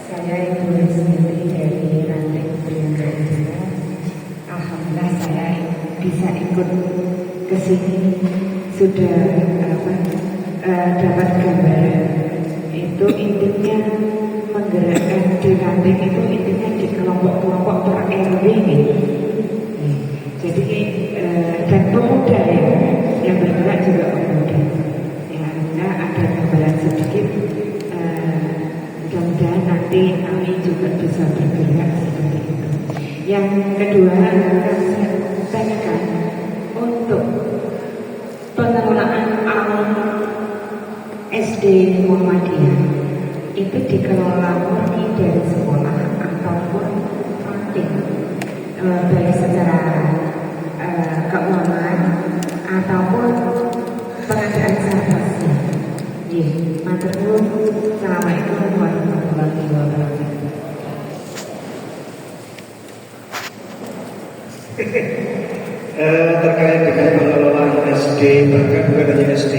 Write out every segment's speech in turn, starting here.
Saya Ibu Resmiati dari Ranting Priangga Udara. Alhamdulillah saya bisa ikut ke sini, sudah dapat gambaran. Itu intinya menggerakkan di Ranting itu intinya di kelompok-kelompok per RW gitu. Jadi dan pemuda yang bergerak juga pemuda. Ya, ada gambaran sedikit. Mudah-mudahan nanti kami juga bisa bergerak seperti itu. Yang kedua, saya tanyakan untuk pengelolaan alam SD Muhammadiyah itu dikelola murni dari sekolah ataupun ranting, baik secara keuangan ataupun pengadaan seharusnya. Matur nuwun. Assalamualaikum warahmatullahi wabarakatuh. Terkait dengan pengelolaan SD, bahkan bukan hanya SD,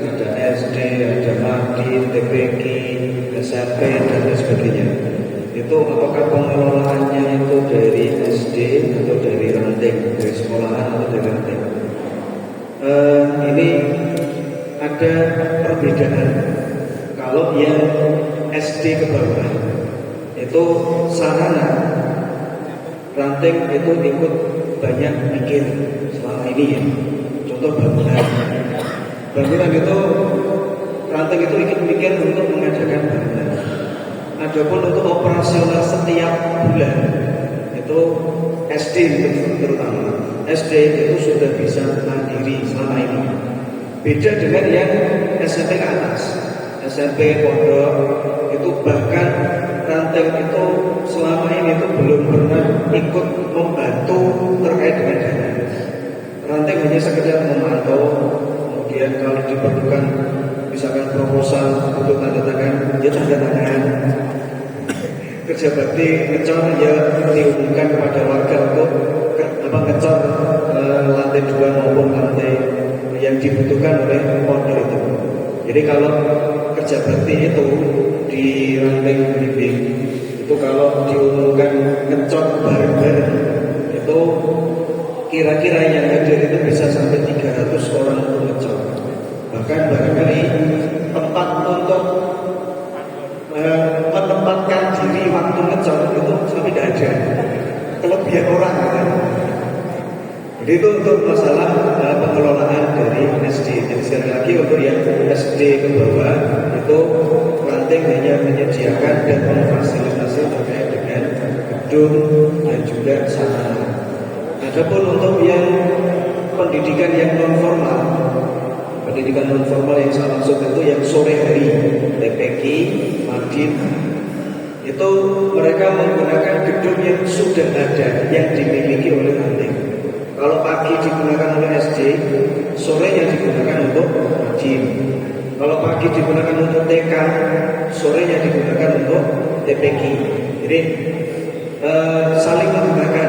ada SD, ada MADI, TPQ, SMP dan lain sebagainya. Itu apakah pengelolaannya itu dari SD atau dari ranting, dari sekolahan atau dari ranting? Ini ada perbedaan. Kalau yang SD ke bawah itu sarana ranting itu ikut banyak mikir selama ini ya. Contoh bangunan itu ranting itu ikut mikir untuk mengadakan bangunan. Adapun untuk operasional setiap bulan itu SD terutama SD itu sudah bisa mandiri selama ini. Beda dengan yang SMP ke atas, SMP pondok itu bahkan ranting itu selama ini itu belum pernah ikut membantu terkait dengan dana. Ranting hanya sekedar memantau, kemudian kalau diperlukan misalkan proposal untuk tanda tangan, ya tanda tangan. Kerja bakti ngecor ya diumumkan kepada warga untuk ngecor lantai 2 maupun lantai yang dibutuhkan oleh pondok itu. Jadi kalau kerja bakti itu di ranting bimbing itu kalau diumumkan ngecor bareng-bareng itu kira-kira yang hadir itu bisa sampai 300 orang untuk ngecor. Bahkan barangkali tempat untuk menempatkan diri waktu ngecor itu sampai tidak ada, kelebihan orang gitu. Jadi itu untuk masalah pengelolaan dari SD. Jadi sekali lagi untuk yang SD ke bawah itu ranting hanya menyediakan dan memfasilitasi terkait dengan gedung dan juga sarana. Adapun untuk yang pendidikan yang non formal, pendidikan non formal yang saya maksud itu yang sore hari, TPQ, Madin, itu mereka menggunakan gedung yang sudah ada yang dimiliki oleh ranting. Kalau pagi digunakan oleh SD, sorenya digunakan untuk Madin. Kalau pagi digunakan untuk TK, sorenya digunakan untuk TPQ. Jadi saling menggunakan.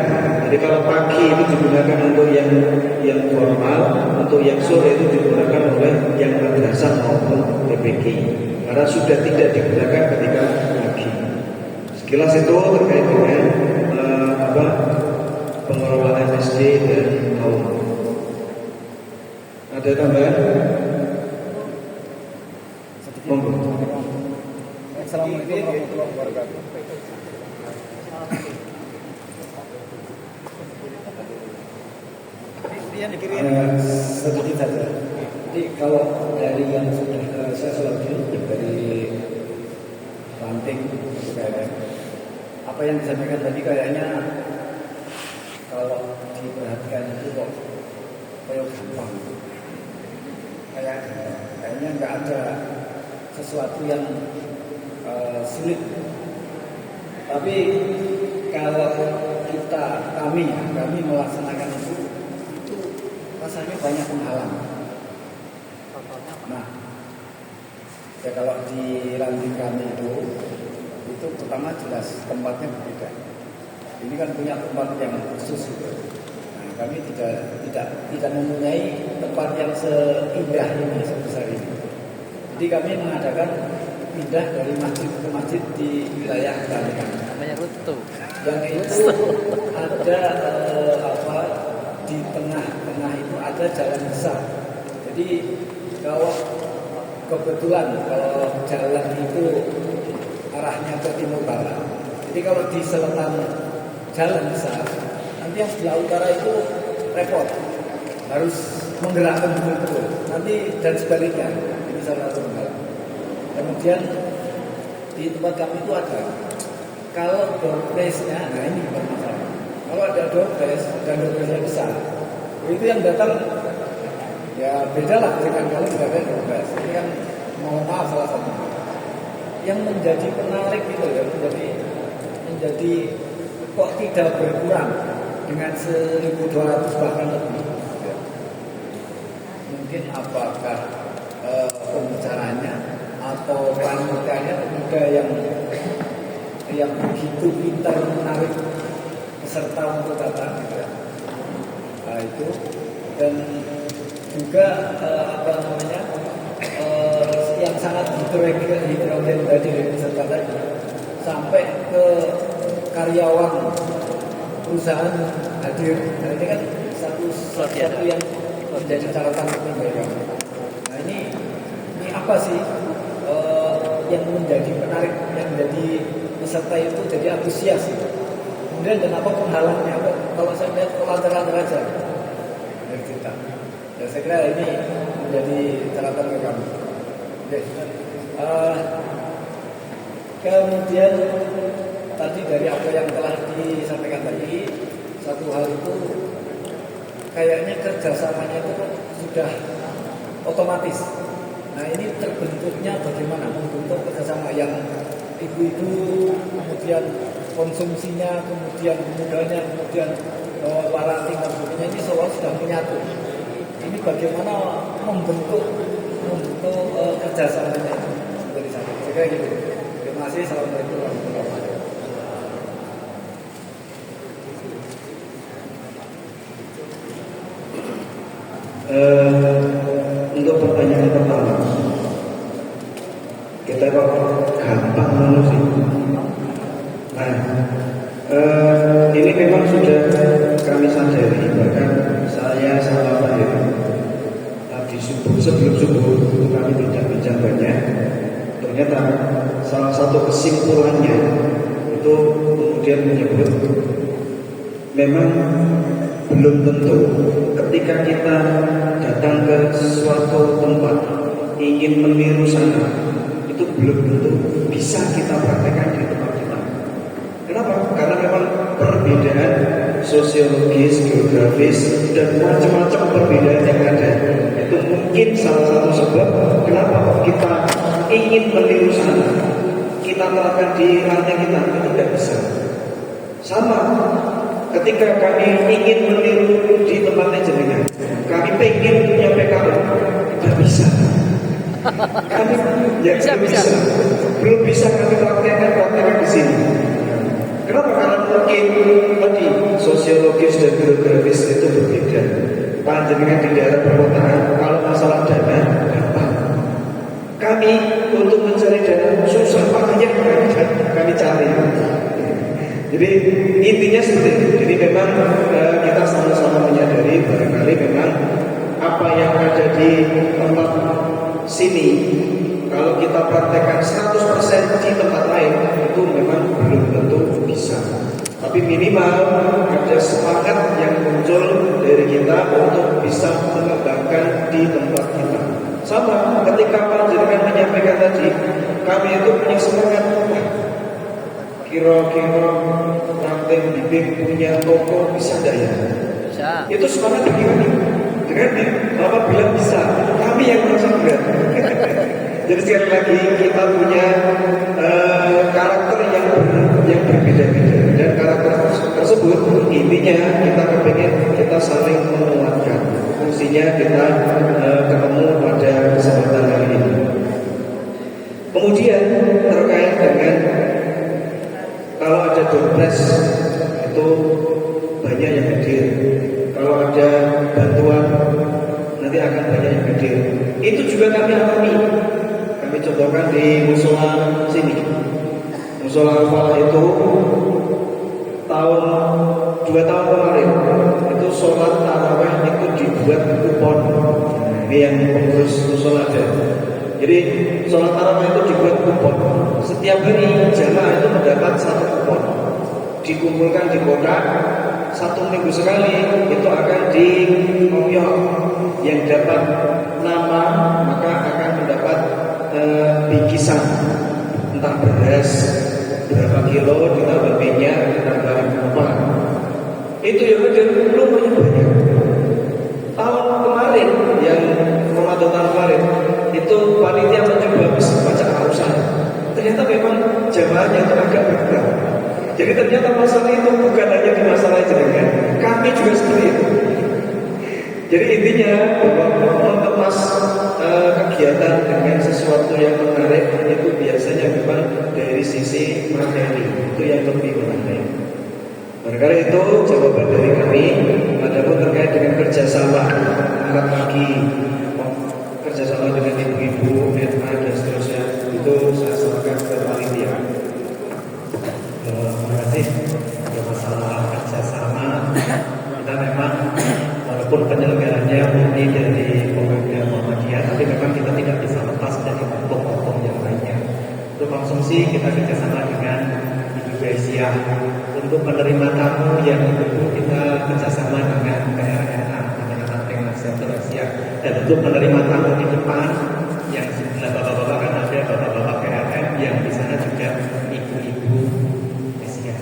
Jadi kalau pagi itu digunakan untuk yang formal, untuk yang sore itu digunakan oleh yang madrasah maupun TPQ. Karena sudah tidak digunakan ketika pagi. Sekilas itu terkait dengan pengelolaan SD dan kaum. Ada tambahan? Monggo. Assalamualaikum warahmatullahi wabarakatuh. Sedikit saja. Jadi kalau dari yang sudah saya selesai dari ranting PLN, apa yang disampaikan tadi kayaknya kalau diperhatikan itu kok kayak gampang. Kayaknya nggak ada sesuatu yang sulit. Tapi kalau kami melaksanakan itu rasanya banyak penghalang. Nah, ya kalau di ranting kami itu pertama jelas tempatnya berbeda. Ini kan punya tempat yang khusus gitu. Nah, kami tidak mempunyai tempat yang seindah ini, sebesar ini. Jadi kami mengadakan pindah dari masjid ke masjid di wilayah Banten. Namanya Rutu. Yang itu ada di tengah-tengah itu ada jalan besar. Jadi kalau kebetulan kalau jalan itu arahnya ke timur barat. Jadi kalau di selatan jalan besar, nanti yang sebelah utara itu repot, harus menggerakkan betul-betul. Nanti dan sebaliknya, ini salah satu hal. Kemudian di tempat kami itu ada, kalau door prize-nya, nah ini bukan masalah. Kalau ada door prize dan door prize-nya besar, itu yang datang ya beda lah dengan kalau tidak ada door prize. Ini kan mohon maaf salah satu. Yang menjadi penarik itu ya menjadi kok tidak berkurang dengan 1.200 bahkan lebih. Ya. Mungkin apakah pembicaranya atau panitianya pemuda yang begitu pintar menarik peserta untuk datang gitu ya. Nah, itu dan juga yang sangat heterogen tadi dari peserta tadi sampai ke karyawan perusahaan hadir. Nah, ini kan satu yang menjadi catatan penting. Nah, ini apa sih yang menjadi menarik, yang menjadi peserta itu jadi antusias gitu. Kemudian kenapa penghalangnya? Kalau saya lihat lancar-lancar aja dari kita. Ya saya kira ini menjadi catatan ke kami. Oke. Kemudian tadi dari apa yang telah disampaikan tadi, satu hal itu kayaknya kerjasamanya itu sudah otomatis. Nah ini terbentuknya bagaimana membentuk kerjasama yang ibu-ibu, kemudian konsumsinya, kemudian pemudanya, kemudian parenting dan sebagainya ini semua sudah menyatu. Ini bagaimana membentuk kerjasamanya dari sana. Saya gitu. Terima kasih. Assalamualaikum warahmatullahi wabarakatuh. Untuk pertanyaan pertama, kita kok gampang dulu sih. Nah, ini memang sudah kami sadari, bahkan saya sama Pak Heru tadi sebelum subuh kami bincang-bincang banyak. Ternyata salah satu kesimpulannya itu kemudian menyebut memang belum tentu ketika kita datang ke suatu tempat ingin meniru sana itu belum tentu bisa kita praktekkan di tempat kita. Kenapa? Karena memang perbedaan sosiologis, geografis dan macam-macam perbedaan yang ada. Itu mungkin salah satu sebab kenapa kita ingin meniru sana kita terapkan di rantai kita itu tidak bisa. Sama ketika kami ingin meniru di tempatnya jenengan, kami pengen punya PKU, tidak bisa. Kami ya bisa. Belum bisa kami praktekkan di sini. Kenapa? Karena mungkin tadi sosiologis dan geografis itu berbeda. Panjenengan di daerah perkotaan, kalau masalah dana gampang. Kami untuk mencari dana susah, makanya kami cari. Jadi intinya seperti itu. Jadi memang kita sama-sama menyadari barangkali memang apa yang ada di tempat sini kalau kita praktekkan 100% di tempat lain itu memang belum tentu bisa. Tapi minimal ada semangat yang muncul dari kita untuk bisa mengembangkan di tempat kita. Sama ketika panjenengan menyampaikan tadi, kami itu punya semangat. Kira-kira ranting bibit punya toko bisa enggak ya? Bisa. Itu semangat bagi kami. Dengan Bapak bilang bisa, kami yang merasa berat. Jadi sekali lagi kita punya karakter yang berbeda-beda dan karakter tersebut intinya kita kepengen kita saling menguatkan. Fungsinya kita ketemu pada kesempatan hari ini. Kemudian terkait dengan kalau ada doorpress itu banyak yang hadir. Kalau ada bantuan nanti akan banyak yang hadir. Itu juga kami alami kami contohkan di musola sini. Musola Al-Falah itu tahun 2 tahun kemarin itu sholat taraweh itu dibuat kupon. Nah, ini yang pengurus musola ada. Jadi sholat taraweh itu dibuat kupon. Setiap hari jamaah itu mendapat 1 kupon. Dikumpulkan di kotak, 1 minggu sekali itu akan dikoyok. Yang dapat nama maka akan mendapat bingkisan, entah beras berapa kilo, ditambah minyak, ditambah apa. Itu yang ada lumayan banyak. Tahun kemarin yang Ramadan tahun kemarin itu panitia mencoba baca Al-Quran. Ternyata memang jamaahnya itu agak berkurang. Jadi ternyata masalah itu bukan hanya di masalah jenengan, kami juga seperti itu. Jadi intinya bahwa mengemas kegiatan dengan sesuatu yang menarik itu biasanya memang dari sisi materi itu yang lebih menarik. Barangkali itu jawaban dari kami. Adapun terkait dengan kerjasama angkat kaki, kerjasama dengan ibu-ibu, NA dan seterusnya itu saya serahkan ke panitia. Terima kasih. Masalah kerjasama kita memang walaupun penyelenggaranya murni dari Pemuda Muhammadiyah, tapi memang kita tidak bisa lepas dari hukum-hukum yang lainnya. Untuk konsumsi kita kerjasama dengan Ibu Aisyah. Untuk menerima tamu yang itu kita kerjasama dengan PRNA, dengan Ranting Nasional Asia. Dan untuk menerima tamu di depan yang sebelah bapak-bapak kan ada bapak-bapak PRN yang di sana juga ibu-ibu Asia.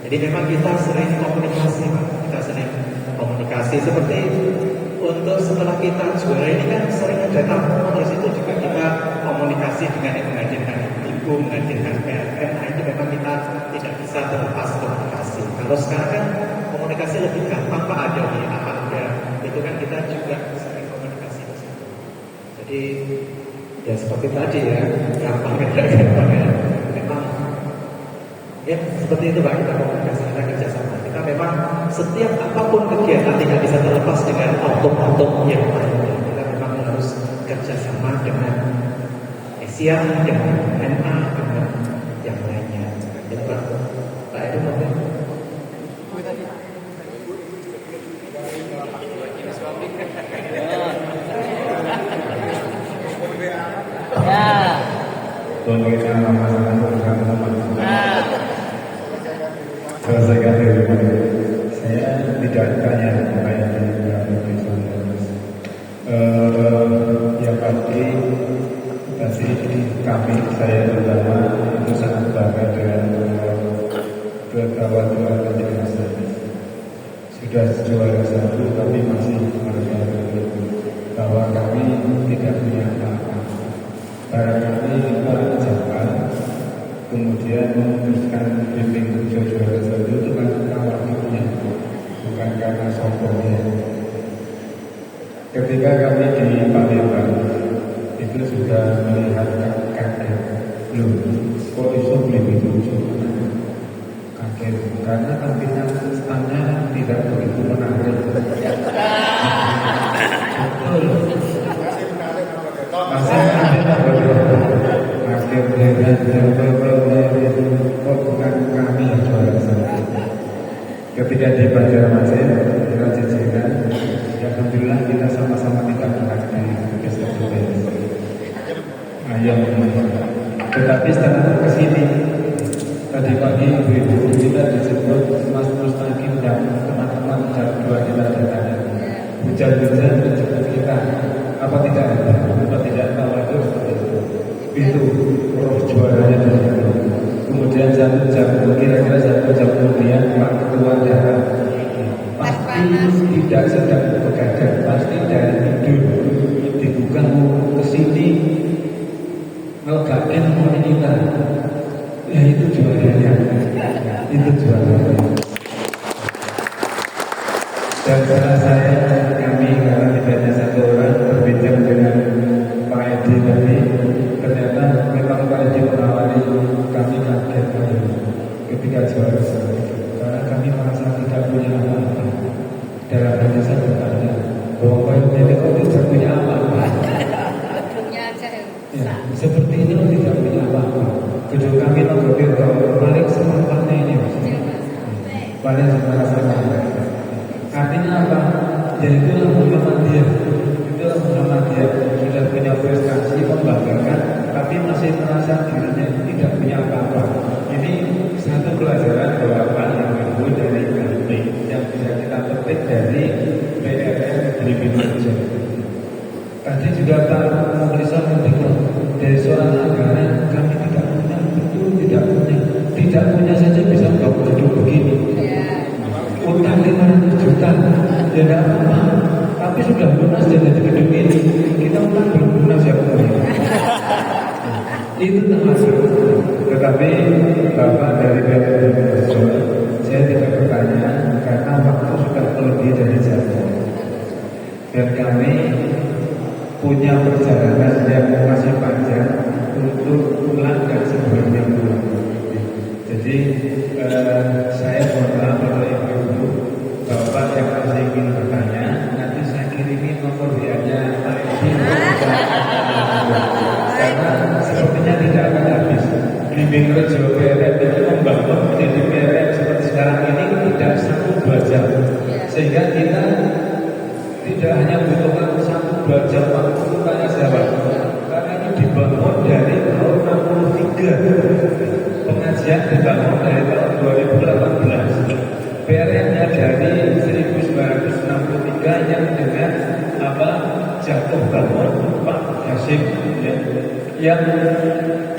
Jadi memang kita sering komunikasi, Pak. Kita sering komunikasi seperti untuk setelah kita juara ini kan sering ada tamu di situ juga kita komunikasi dengan yang menghadirkan ibu, menghadirkan PRN. Nah, itu memang kita tidak bisa terlepas komunikasi. Kalau sekarang kan komunikasi lebih gampang, Pak, ada WA, ada itu kan kita juga sering komunikasi di situ. Jadi ya seperti tadi ya, gampang ya, memang ya seperti itu, Pak, kita komunikasi, kita kerjasama. Kita memang setiap apapun kegiatan tidak bisa terlepas dengan oknum-oknum yang lainnya. Kita memang harus kerjasama dengan Asia, dengan NA, dengan yang lainnya. Jadi Pak Edu mungkin. Ya. Selesaikan dulu. Saya tidak tanya apa yang disampaikan. Yang pasti kami saya terutama itu sangat bangga dengan ketawaduan dan sudah juara 1 tapi masih merasa bahwa kami tidak punya apa-apa. Barangkali kita jangan kemudian memutuskan bimbing juara 1 itu kan tawadunya, bukan karena sombongnya. Ketika kami di Palembang itu sudah melihat kaget, loh kok iso begitu kaget karena tampilan standnya tidak begitu menarik. Kok bukan kami yang juara 1. Ketika di Banjarmasin kita jajaran, alhamdulillah kita sama-sama tidak mengerti kesempatan. Ayam, tetapi setelah kesini tadi pagi ibu-ibu kita disebut Mas Mustaqim dan teman-teman jam 2 kita datang. Hujan-hujan menjemput kita. Apa tidak tahu itu roh juaranya di situ. Kemudian kira-kira 1 jam kemudian Pak Ketua datang. Pasti tidak sedang begadang, pasti dari tidur dibuka ke sini ngegain mau kita. Ya itu juaranya, itu juaranya. Dan setelah kami karena tidak hanya 1 orang berbincang dengan Pak Edi tadi, ternyata memang Pak Edi menawari kami kaget ketika juara 1 karena kami merasa tidak punya apa-apa. Dalam hati saya bertanya bahwa Pak Edi kok tidak punya apa-apa. Punya aja ya, seperti ini kami nomor Tirto paling semangatnya ini Mas. Paling semangatnya. Artinya apa? Ya itulah Muhammadiyah. Itulah Muhammadiyah. Sudah punya prestasi membanggakan, tapi masih merasa dirinya tidak punya apa-apa. Ini satu pelajaran bahwa yang ibu dari kami yang bisa kita petik dari PRN Tribuan Kerja. Tadi juga Pak Mukhlisah mengatakan dari seorang anggaran kami tidak punya, betul tidak punya saja bisa bangun hidup begini. Utang 500 juta, ya tidak apa, tapi sudah lunas jadi gedung ini. Kita utang belum lunas ya kemudian. Itu termasuk. Tetapi Bapak dari PRN, saya tidak bertanya karena waktu sudah lebih dari jam. Dan kami punya perjalanan yang masih panjang untuk pulang dan sebelumnya pulang. Jadi saya mohon maaf kalau ibu-ibu, bapak yang masih ingin bertanya, nanti saya kirimi nomor WA-nya Pak Edi. Karena sepertinya tidak akan habis. Bimbing Rejo PRN itu membangun menjadi PRN seperti sekarang ini tidak 1-2 jam, sehingga kita tidak hanya membutuhkan 1-2 jam waktu tanya jawab, karena ini dibangun dari tahun 63, pengajian dibangun dari tahun 2018, PRN-nya dari 1963 yang dengan jatuh bangun Pak Hasim ya, yang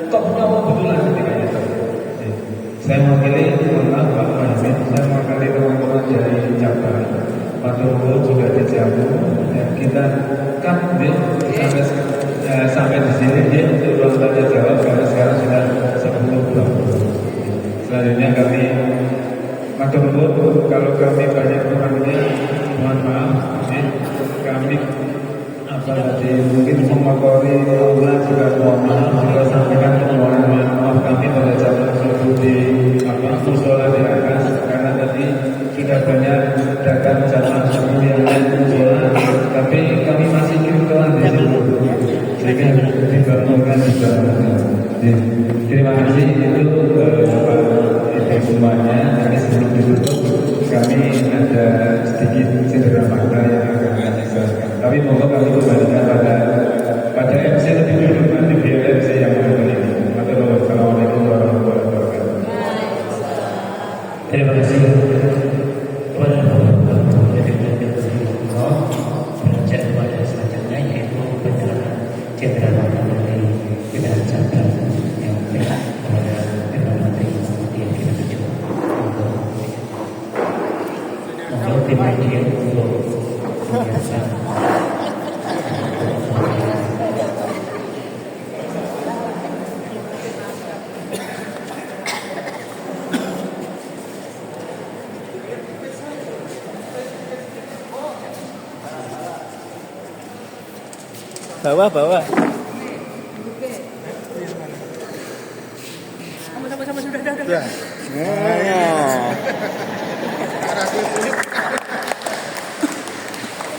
tohnya kebetulan ketika itu. Saya mewakili mohon Pak Hasim, saya mewakili teman-teman dari cabang Pak Turbo juga dijamu dan kita sampai di sini dia untuk ruang tanya jawab karena sekarang sudah 10:20. Selanjutnya kami Pak Turbo, kalau kami banyak kurangnya mohon maaf ya, kami tadi mungkin memotori Allah juga mohon maaf, juga sampaikan permohonan maaf kami pada jamaah subuh di musola di atas karena tadi sudah banyak datang jamaah subuh yang musola, tapi kami masih kirtoan di situ sehingga dibangunkan juga. Terima kasih itu Bapak Ibu semuanya. Jadi sebelum ditutup kami ada sedikit cedera fakta yang akan kami jelaskan. Tapi mohon kami kembalikan pada MC lebih dulu, nanti biar MC yang menonton ini. Assalamualaikum warahmatullahi wabarakatuh. Terima kasih kepada Bapak belajar pada selanjutnya yaitu penjelasan cedera mata dari Pimpinan Cabang yang pihak kepada Pimpinan Menteri yang kita tuju untuk tim media untuk biasa. Bawah. Sama sudah.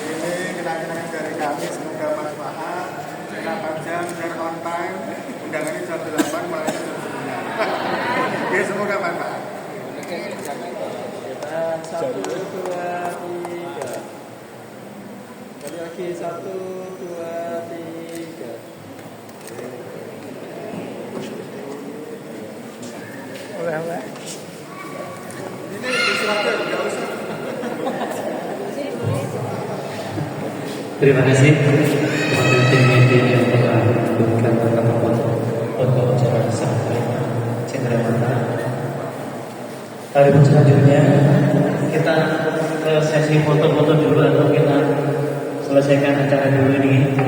Ini kenang-kenangan dari kami, semoga manfaat. Kita panjang, share on time. Undangannya jam 8, malah jam 9. Oke, semoga manfaat. Kita 1, 2, 3. Kali lagi 1, 2, 3. Oleh. Ini disuapin, nggak usah. Terima kasih kepada tim media yang telah memberikan tanggapan untuk acara sampai cendera mata. Hari selanjutnya kita ke sesi foto-foto dulu atau kita selesaikan acara dulu ini.